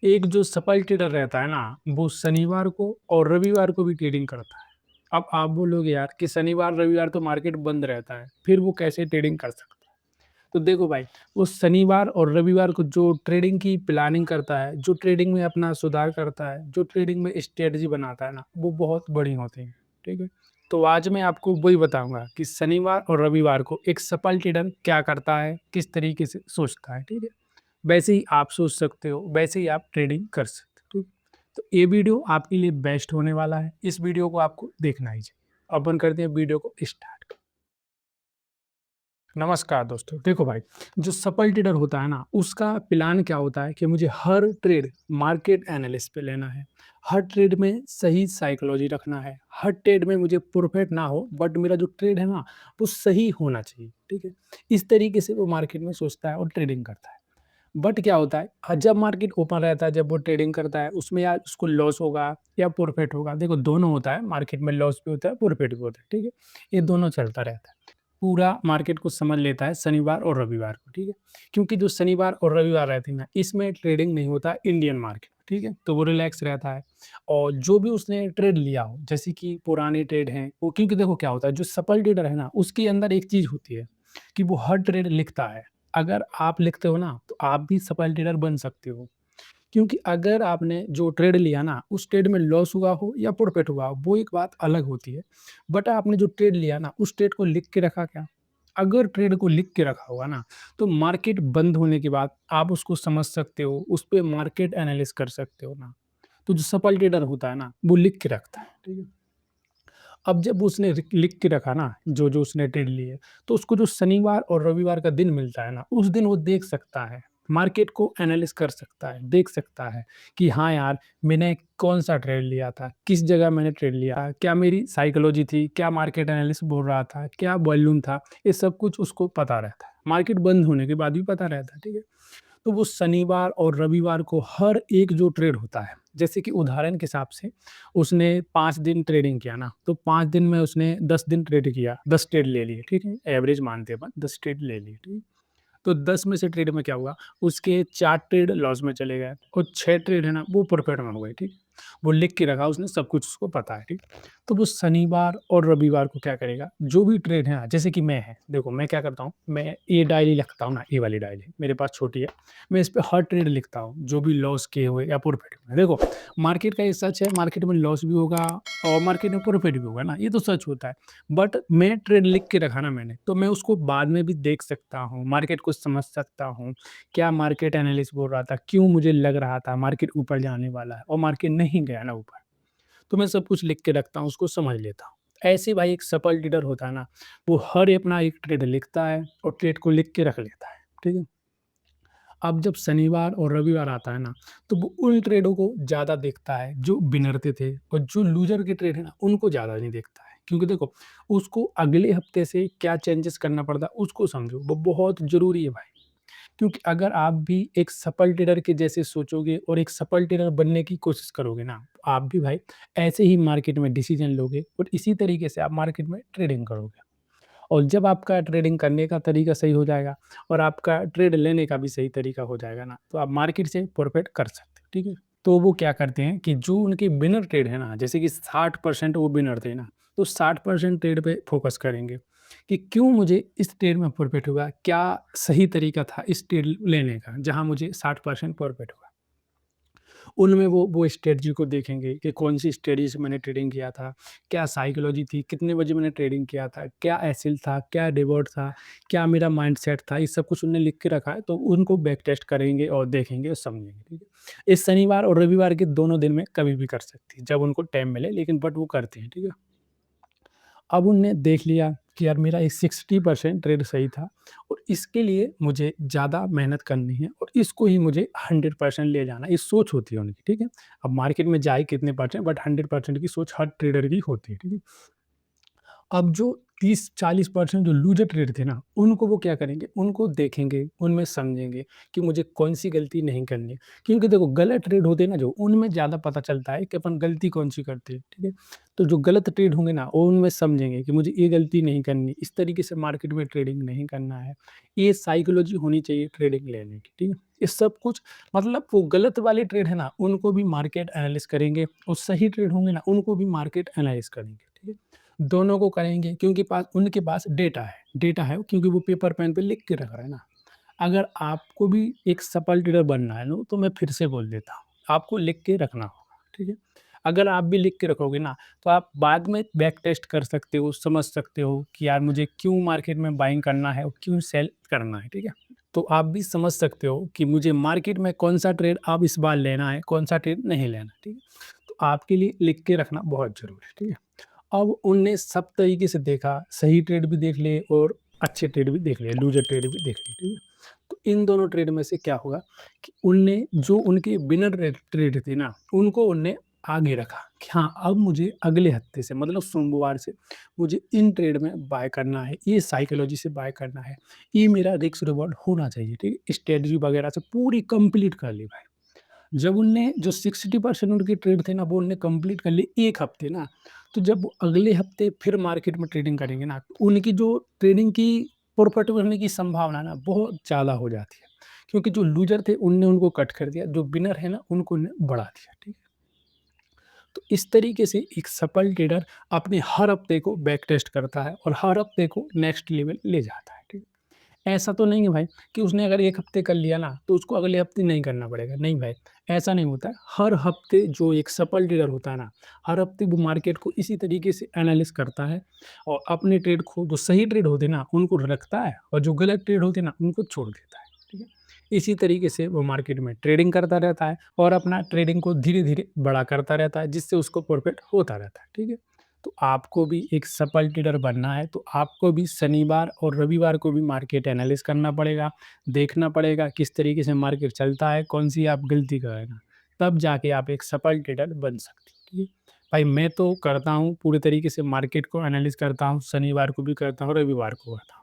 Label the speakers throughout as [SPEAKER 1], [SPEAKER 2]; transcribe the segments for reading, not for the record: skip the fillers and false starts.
[SPEAKER 1] एक जो सफल ट्रेडर रहता है ना, वो शनिवार को और रविवार को भी ट्रेडिंग करता है। अब आप बोलोगे यार कि शनिवार रविवार तो मार्केट बंद रहता है, फिर वो कैसे ट्रेडिंग कर सकता है? तो देखो भाई, वो शनिवार और रविवार को जो ट्रेडिंग की प्लानिंग करता है, जो ट्रेडिंग में अपना सुधार करता है, जो ट्रेडिंग में स्ट्रेटजी बनाता है ना, वो बहुत बड़ी होती है, ठीक है? तो आज मैं आपको वही बताऊँगा कि शनिवार और रविवार को एक सफल ट्रेडर क्या करता है, किस तरीके से सोचता है, ठीक है? वैसे ही आप सोच सकते हो, वैसे ही आप ट्रेडिंग कर सकते हो, ठीक? तो ये वीडियो आपके लिए बेस्ट होने वाला है, इस वीडियो को आपको देखना ही चाहिए। अपन करते हैं वीडियो को स्टार्ट। नमस्कार दोस्तों, देखो भाई, जो सफल ट्रेडर होता है ना, उसका प्लान क्या होता है कि मुझे हर ट्रेड मार्केट एनालिस्ट पे लेना है। हर ट्रेड में सही साइकोलॉजी रखना है। हर ट्रेड में मुझे प्रॉफिट ना हो, बट मेरा जो ट्रेड है ना, वो सही होना चाहिए, ठीक है? इस तरीके से वो मार्केट में सोचता है और ट्रेडिंग करता है। बट क्या होता है, जब मार्केट ओपन रहता है, जब वो ट्रेडिंग करता है, उसमें या उसको लॉस होगा या प्रॉफिट होगा। देखो, दोनों होता है, मार्केट में लॉस भी होता है, प्रॉफिट भी होता है, ठीक है? ये दोनों चलता रहता है। पूरा मार्केट को समझ लेता है शनिवार और रविवार को, ठीक है? क्योंकि जो शनिवार और रविवार रहती है ना, इसमें ट्रेडिंग नहीं होता इंडियन मार्केट, ठीक है? तो वो रिलैक्स रहता है और जो भी उसने ट्रेड लिया हो, जैसे कि पुराने ट्रेड हैं, वो क्योंकि देखो क्या होता है, जो सफल ट्रेडर है ना, उसके अंदर एक चीज़ होती है कि वो हर ट्रेड लिखता है। अगर आप लिखते हो ना, तो आप भी सफल ट्रेडर बन सकते हो। क्योंकि अगर आपने जो ट्रेड लिया ना, उस ट्रेड में लॉस हुआ हो या प्रॉफिट हुआ हो, वो एक बात अलग होती है। बट आपने जो ट्रेड लिया ना, उस ट्रेड को लिख के रखा क्या? अगर ट्रेड को लिख के रखा होगा ना, तो मार्केट बंद होने के बाद आप उसको समझ सकते हो, उस पे मार्केट एनालिसिस कर सकते हो ना। तो जो सफल ट्रेडर होता है ना, वो लिख के रखता है, ठीक है? अब जब उसने लिख के रखा ना, जो-जो उसने ट्रेड लिए, तो उसको जो शनिवार और रविवार का दिन मिलता है ना, उस दिन वो देख सकता है, मार्केट को एनालिसिस कर सकता है, देख सकता है कि हाँ यार, मैंने कौन-सा ट्रेड लिया था, किस जगह मैंने ट्रेड लिया, क्या मेरी साइकोलॉजी थी, क्या मार्केट एनालिस्ट बोल रहा था, क्या वॉल्यूम था, ये सब कुछ उसको पता रहता है। मार्केट बंद होने के बाद भी पता रहता है, ठीक है? तो वो शनिवार और रविवार को हर एक जो ट्रेड होता है, जैसे कि उदाहरण के हिसाब से उसने 5 दिन ट्रेडिंग किया ना, तो 5 दिन में उसने 10 दिन ट्रेड किया, 10 ट्रेड ले लिए, ठीक है? एवरेज मानते हैं अपन, 10 ट्रेड ले लिए, ठीक है? तो 10 में से ट्रेड में क्या हुआ, उसके 4 ट्रेड लॉस में चले गए और 6 ट्रेड है ना, वो प्रॉफिट में हो गए, ठीक? वो लिख के रखा उसने, सब कुछ उसको पता है, ठीक? तो वो शनिवार और रविवार को क्या करेगा, जो भी ट्रेड है ना, जैसे कि मैं है, देखो मैं क्या करता हूँ, मैं ये डायरी लिखता हूँ ना, ये वाली डायरी मेरे पास छोटी है, मैं इस पे हर ट्रेड लिखता हूँ, जो भी लॉस किए हुए या प्रॉफिट हुए। देखो, मार्केट का ये सच है, मार्केट में लॉस भी होगा और मार्केट में प्रॉफिट भी होगा ना, ये तो सच होता है। बट मैं ट्रेड लिख के रखा ना मैंने, तो मैं उसको बाद में भी देख सकता हूँ, मार्केट को समझ सकता हूँ, क्या मार्केट एनालिस्ट बोल रहा था, क्यों मुझे लग रहा था मार्केट ऊपर जाने वाला है और मार्केट नहीं गया ना ऊपर। तो मैं सब कुछ लिख के रखता हूँ, उसको समझ लेता हूँ। ऐसे भाई एक सफल ट्रेडर होता है ना, वो हर अपना एक ट्रेड लिखता है और ट्रेड को लिख के रख लेता है, ठीक है? अब जब शनिवार और रविवार आता है ना, तो वो उन ट्रेडों को ज़्यादा देखता है, जो विनर थे और जो लूज़र के ट्रेड है ना, उनको ज़्यादा नहीं देखता है। क्योंकि देखो, उसको अगले हफ्ते से क्या चेंजेस करना पड़ता है, उसको समझो, वो बहुत ज़रूरी है भाई। क्योंकि अगर आप भी एक सफल ट्रेडर के जैसे सोचोगे और एक सफल ट्रेडर बनने की कोशिश करोगे ना, तो आप भी भाई ऐसे ही मार्केट में डिसीज़न लोगे और इसी तरीके से आप मार्केट में ट्रेडिंग करोगे। और जब आपका ट्रेडिंग करने का तरीका सही हो जाएगा और आपका ट्रेड लेने का भी सही तरीका हो जाएगा ना, तो आप मार्केट से प्रॉफिट कर सकते हो, ठीक है? तो वो क्या करते हैं कि जो उनके विनर ट्रेड है ना, जैसे कि 60% वो विनर थे ना, तो 60% ट्रेड पे फोकस करेंगे कि क्यों मुझे इस ट्रेड में प्रॉफिट हुआ, क्या सही तरीका था इस ट्रेड लेने का, जहाँ मुझे 60% प्रॉफिट हुआ। उनमें वो स्ट्रेटजी को देखेंगे कि कौन-सी स्ट्रेटजी से मैंने ट्रेडिंग किया था, क्या साइकोलॉजी थी, कितने बजे मैंने ट्रेडिंग किया था, क्या एसिल था, क्या डिवॉट था, क्या मेरा माइंडसेट था, ये सब कुछ उन्होंने लिख के रखा है, तो उनको बैक टेस्ट करेंगे और देखेंगे और समझेंगे, ठीक है? इस शनिवार और रविवार के दोनों दिन में कभी भी कर सकती है, जब उनको टाइम मिले, लेकिन बट वो करते हैं, ठीक है? अब उनने देख लिया कि यार मेरा ये 60% ट्रेड सही था और इसके लिए मुझे ज़्यादा मेहनत करनी है और इसको ही मुझे 100% ले जाना है, ये सोच होती है उनकी, ठीक है? अब मार्केट में जाए कितने परसेंट, बट 100% की सोच हर ट्रेडर की होती है, ठीक है? अब जो 30-40% जो लूज़र ट्रेड थे ना, उनको वो क्या करेंगे, उनको देखेंगे, उनमें समझेंगे कि मुझे कौन-सी गलती नहीं करनी है। क्योंकि देखो, गलत ट्रेड होते हैं ना जो, उनमें ज़्यादा पता चलता है कि अपन गलती कौन-सी करते हैं, ठीक है? तो जो गलत ट्रेड होंगे ना, वो उनमें समझेंगे कि मुझे ये गलती नहीं करनी, इस तरीके से मार्केट में ट्रेडिंग नहीं करना है। ये साइकोलॉजी होनी चाहिए ट्रेडिंग लेने की, ठीक है? ये सब कुछ मतलब वो गलत वाले ट्रेड है ना, उनको भी मार्केट एनालिसिस करेंगे और सही ट्रेड होंगे ना, उनको भी मार्केट एनालिसिस करेंगे, ठीक है? दोनों को करेंगे क्योंकि उनके पास डेटा है क्योंकि वो पेपर पेन पे लिख के रख रहे हैं ना। अगर आपको भी एक सफल ट्रेडर बनना है ना, तो मैं फिर से बोल देता हूँ, आपको लिख के रखना होगा, ठीक है? अगर आप भी लिख के रखोगे ना, तो आप बाद में बैक टेस्ट कर सकते हो, समझ सकते हो कि यार मुझे क्यों मार्केट में बाइंग करना है और क्यों सेल करना है, ठीक है? तो आप भी समझ सकते हो कि मुझे मार्केट में कौन-सा ट्रेड अब इस बार लेना है, कौन-सा ट्रेड नहीं लेना है, ठीक है? तो आपके लिए लिख के रखना बहुत ज़रूरी है, ठीक है? अब उनने सब तरीके से देखा, सही ट्रेड भी देख लिए और अच्छे ट्रेड भी देख लिए, लूज़र ट्रेड भी देख लिए, ठीक है? तो इन दोनों ट्रेड में से क्या होगा कि उनने जो उनके विनर ट्रेड थे ना, उनको उनने आगे रखा कि हाँ, अब मुझे अगले हफ्ते से मतलब सोमवार से मुझे इन ट्रेड में बाय करना है, ये साइकोलॉजी से बाय करना है, ये मेरा रिस्क रिवॉर्ड होना चाहिए, ठीक है? स्ट्रेटजी वगैरह से पूरी कंप्लीट कर ली भाई। जब उनने जो 60% उनके ट्रेड थे ना, वो उनने कंप्लीट कर लिए 1 हफ्ते ना, तो जब वो अगले हफ्ते फिर मार्केट में ट्रेडिंग करेंगे ना, तो उनकी जो ट्रेडिंग की प्रॉफिट होने की संभावना ना बहुत ज़्यादा हो जाती है। क्योंकि जो लूज़र थे उनने उनको कट कर दिया, जो विनर है ना उनको उन्होंने बढ़ा दिया, ठीक है? तो इस तरीके से एक सफल ट्रेडर अपने हर हफ्ते को बैक टेस्ट करता है और हर हफ्ते को नेक्स्ट लेवल ले जाता है, ठीक है? ऐसा तो नहीं है भाई कि उसने अगर 1 हफ्ते कर लिया ना, तो उसको अगले हफ्ते नहीं करना पड़ेगा। नहीं भाई, ऐसा नहीं होता है। हर हफ्ते जो एक सफल ट्रेडर होता है ना, हर हफ्ते वो मार्केट को इसी तरीके से एनालिसिस करता है और अपने ट्रेड को जो सही ट्रेड होते हैं ना, उनको रखता है और जो गलत ट्रेड होते हैं ना, उनको छोड़ देता है। ठीक है? इसी तरीके से वो मार्केट में ट्रेडिंग करता रहता है और अपना ट्रेडिंग को धीरे-धीरे बड़ा करता रहता है, जिससे उसको प्रॉफिट होता रहता है। ठीक है? तो आपको भी एक सफल ट्रेडर बनना है, तो आपको भी शनिवार और रविवार को भी मार्केट एनालिसिस करना पड़ेगा, देखना पड़ेगा किस तरीके से मार्केट चलता है, कौन-सी आप गलती कर रहे हैं ना, तब जाके आप एक सफल ट्रेडर बन सकते हैं, ठीक है? भाई मैं तो करता हूँ, पूरे तरीके से मार्केट को एनालिसिस करता हूँ, शनिवार को भी करता हूँ, रविवार को करता हूँ।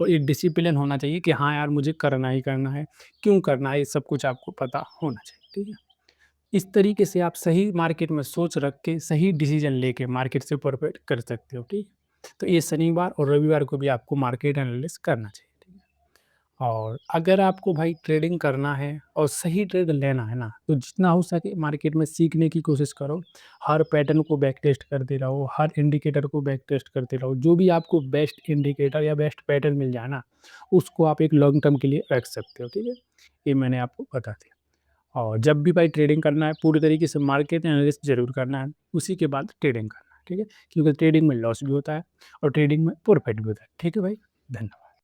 [SPEAKER 1] और एक डिसिप्लिन होना चाहिए कि हाँ यार, मुझे करना ही करना है, क्यों करना है, ये सब कुछ आपको पता होना चाहिए, ठीक है? इस तरीके से आप सही मार्केट में सोच रख के सही डिसीजन लेके मार्केट से प्रॉफिट कर सकते हो, ठीक है? तो ये शनिवार और रविवार को भी आपको मार्केट एनालिसिस करना चाहिए, ठीक है? और अगर आपको भाई ट्रेडिंग करना है और सही ट्रेड लेना है ना, तो जितना हो सके मार्केट में सीखने की कोशिश करो। हर पैटर्न को बैक टेस्ट करते रहो, हर इंडिकेटर को बैक टेस्ट करते रहो। जो भी आपको बेस्ट इंडिकेटर या बेस्ट पैटर्न मिल जाए ना, उसको आप एक लॉन्ग टर्म के लिए रख सकते हो, ठीक है? ये मैंने आपको बता दिया। और जब भी भाई ट्रेडिंग करना है पूरी तरीके से मार्केट एनालिसिस ज़रूर करना है, उसी के बाद ट्रेडिंग करना है, ठीक है? क्योंकि ट्रेडिंग में लॉस भी होता है और ट्रेडिंग में प्रॉफिट भी होता है, ठीक है भाई? धन्यवाद।